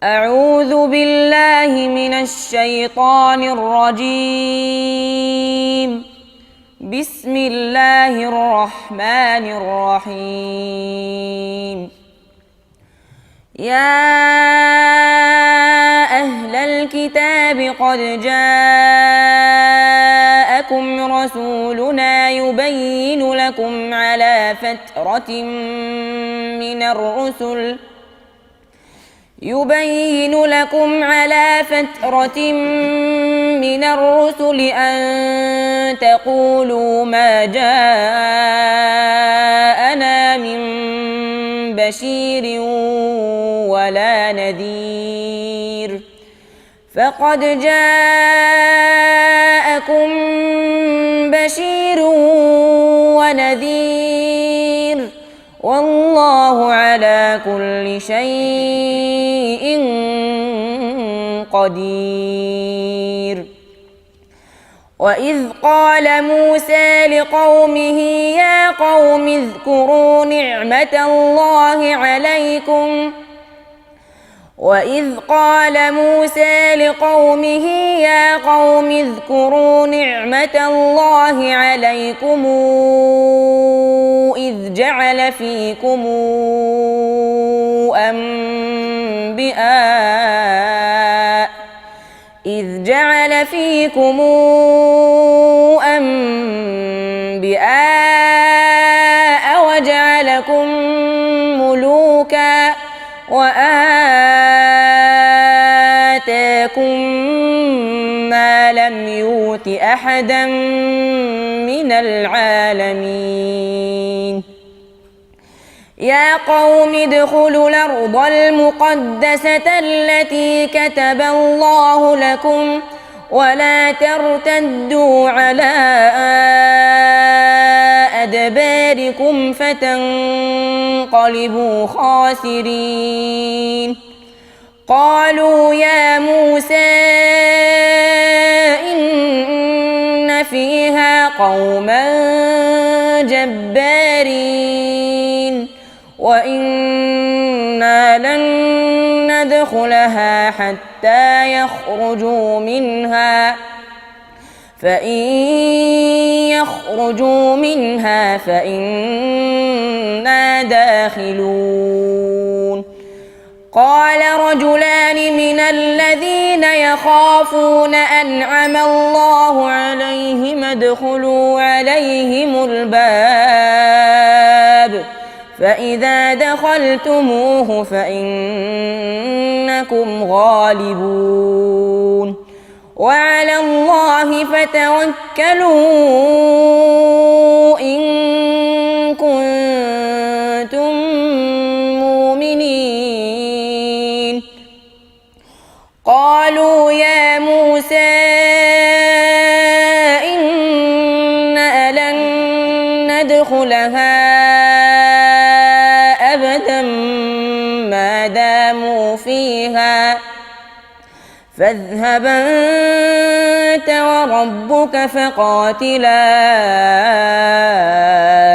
أعوذ بالله من الشيطان الرجيم. بسم الله الرحمن الرحيم. يا أهل الكتاب قد جاءكم رسولنا يبين لكم على فترة من الرسل أن تقولوا ما جاءنا من بشير ولا نذير، فقد جاءكم بشير ونذير، والله على كل شيء قدير. وإذ قال موسى لقومه يا قوم اذكروا نعمة الله عليكم إذ جعل فيكم أنبياء وجعلكم ملوكا وآتاكم ما لم يؤت أحدا من العالمين. يا قوم ادخلوا الأرض المقدسة التي كتب الله لكم ولا ترتدوا على أدباركم فتنقلبوا خاسرين. قالوا يا موسى إن فيها قوما جبارين وإنا لن ندخلها حتى يخرجوا منها، فإن يخرجوا منها فإنا داخلون. قال رجلان من الذين يخافون أنعم الله عليهم ادخلوا عليهم الباب فإذا دخلتموه فإنكم غالبون، وعلى الله فتوكلوا إن كنتم مؤمنين. قالوا يا موسى إنا لن ندخلها أبدا ما داموا فيها فاذهب أنت وربك فقاتلا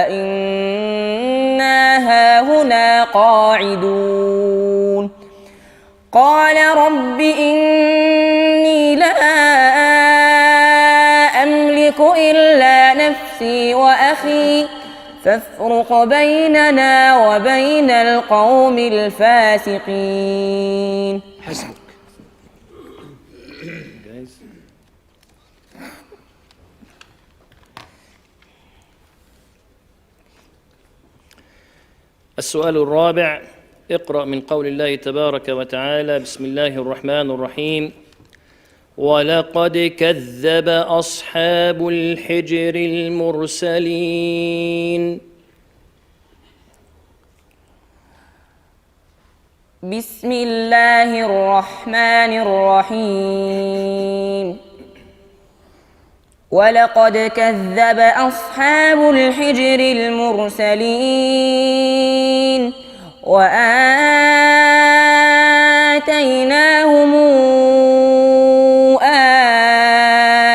إنا هاهنا قاعدون. قال رب إني لا أملك إلا نفسي وأخي فافرق بيننا وبين القوم الفاسقين. حسبك. السؤال الرابع: اقرأ من قول الله تبارك وتعالى: بسم الله الرحمن الرحيم. ولقد كذب أصحاب الحجر المرسلين. بسم الله الرحمن الرحيم. ولقد كذب أصحاب الحجر المرسلين وآتيناهم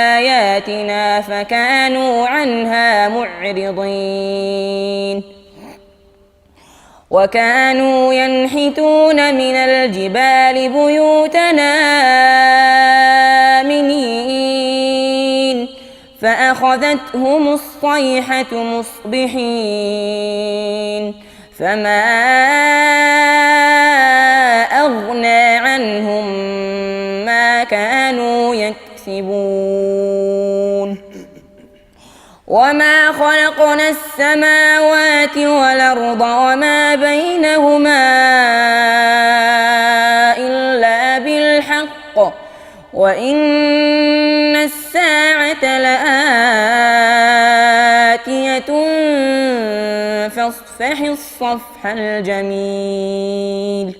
آياتنا فكانوا عنها معرضين. وكانوا ينحتون من الجبال بيوتنا آمنين فأخذتهم الصيحة مصبحين فما أغنى عنهم ما كانوا يكسبون وما خلقنا السماوات والأرض وما بينهما إلا بالحق وإن الساعة لآتية فاصفح الصفح الجميل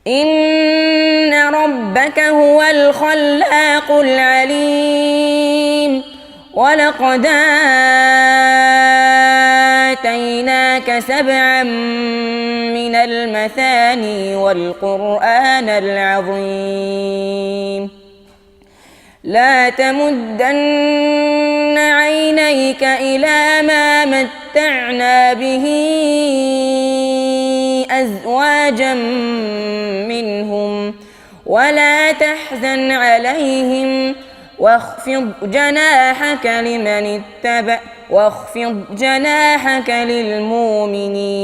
إن ربك هو الخلاق العليم ولقد آتيناك سبعا من المثاني والقرآن العظيم لا تمدن عينيك إلى ما متعنا به أزواجا منهم ولا تحزن عليهم واخفض جناحك للمؤمنين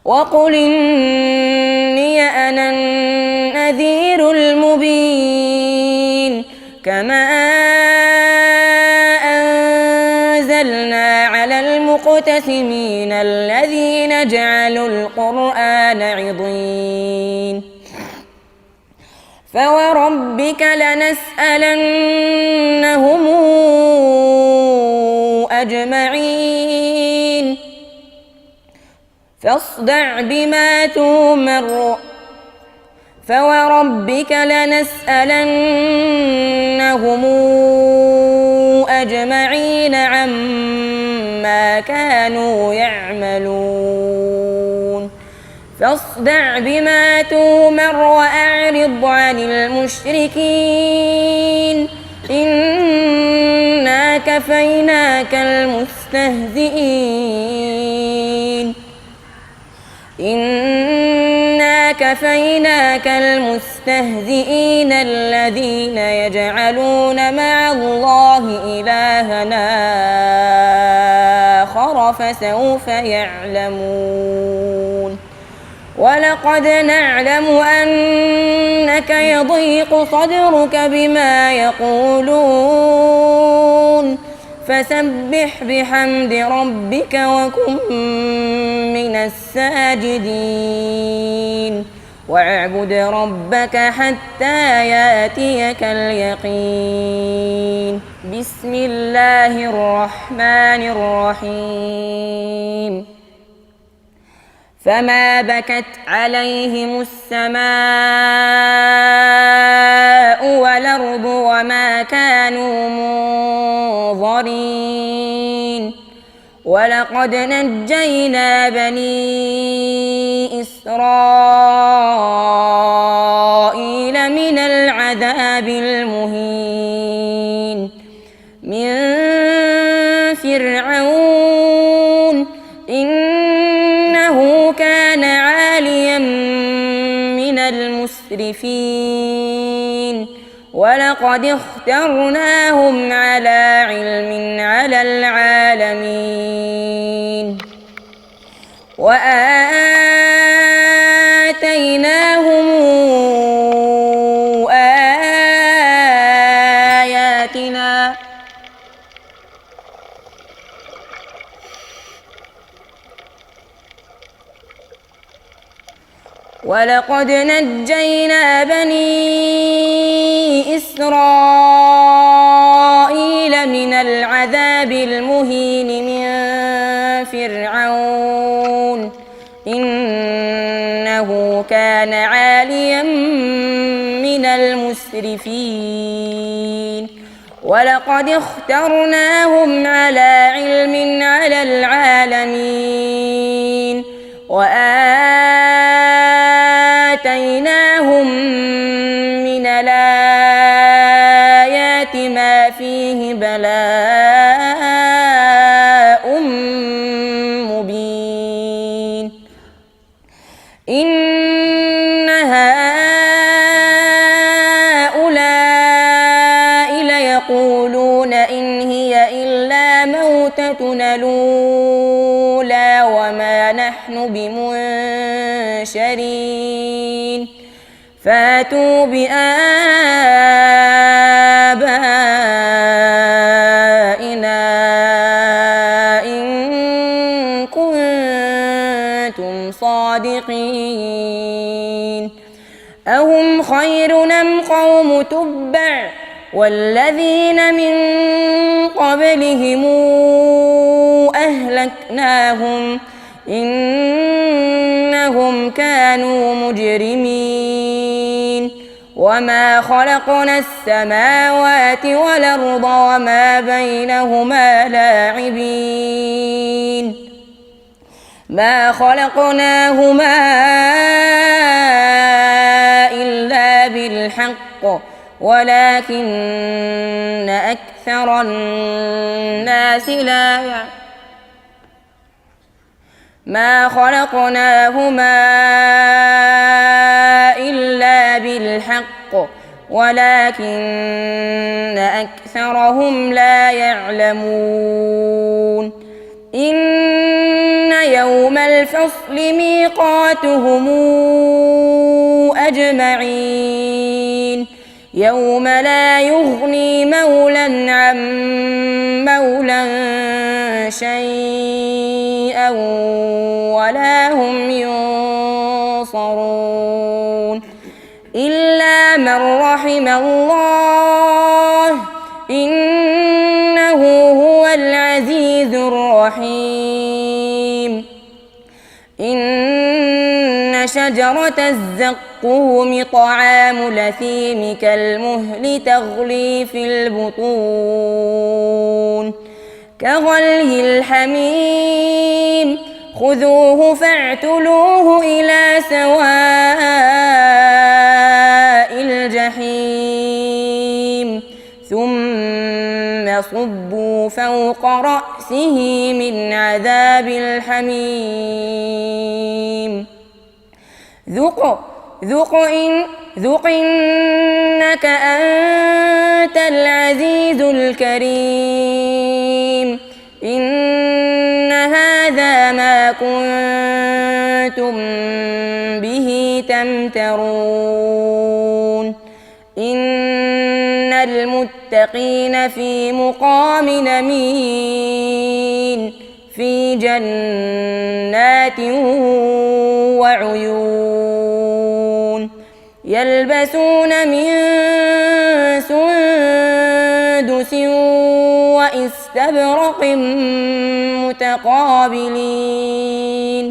وقل إني أنا النذير المبين كما أنزلنا على المقتسمين الذين جعلوا القرآن عضين فوربك لنسألنهم أجمعين فاصدع بما تؤمر فوربك لنسألنهم أجمعين عما كانوا يعملون فاصدع بما تؤمر وأعرض عن المشركين إنا كفيناك المستهزئين الذين يجعلون مع الله إلهنا آخر فسوف يعلمون ولقد نعلم أنك يضيق صدرك بما يقولون فسبح بحمد ربك وكن من الساجدين واعبد ربك حتى ياتيك اليقين بسم الله الرحمن الرحيم فما بكت عليهم السماء والأرض وما كانوا منظرين ولقد نجينا بني إسرائيل من العذاب المهين من فرعون إنه كان عاليا من المسرفين ولقد اخترناهم على علم على العالمين وآتيناهم آياتنا ولقد نجينا بني إسرائيل من العذاب المهين من فرعون إنه كان عاليا من المسرفين ولقد اخترناهم على علم على العالمين وآتيناهم من الآيات ما فيه بلاء إن هؤلاء ليقولون إن هي إلا موتتنا الأولى وما نحن بمنشرين فاتوا بآبائنا إن كنتم صادقين أهم خير أم قوم تبع والذين من قبلهم أهلكناهم إنهم كانوا مجرمين وما خلقنا السماوات والأرض وما بينهما لاعبين ما خلقناهما إلا بالحق ولكن أكثر الناس لا يعلمون ما خلقناهما إلا بالحق ولكن أكثرهم لا يعلمون إن يوم الفصل ميقاتهم أجمعين يوم لا يغني مولى عن مولى شيئا ولا هم ينصرون إلا من رحم الله إنه هو العزيز الرحيم إن شجرة الزقوم طعام الأثيم كالمهل تغلي في البطون كغلي الحميم خذوه فاعتلوه إلى سواء الجحيم ثم صبوا فوق رأسه من عذاب الحميم ذق إنك أنت العزيز الكريم إن هذا ما كنتم به تمترون إن المتقين في مقام أمين في جنات وعيون يلبسون من سندس واستبرق متقابلين.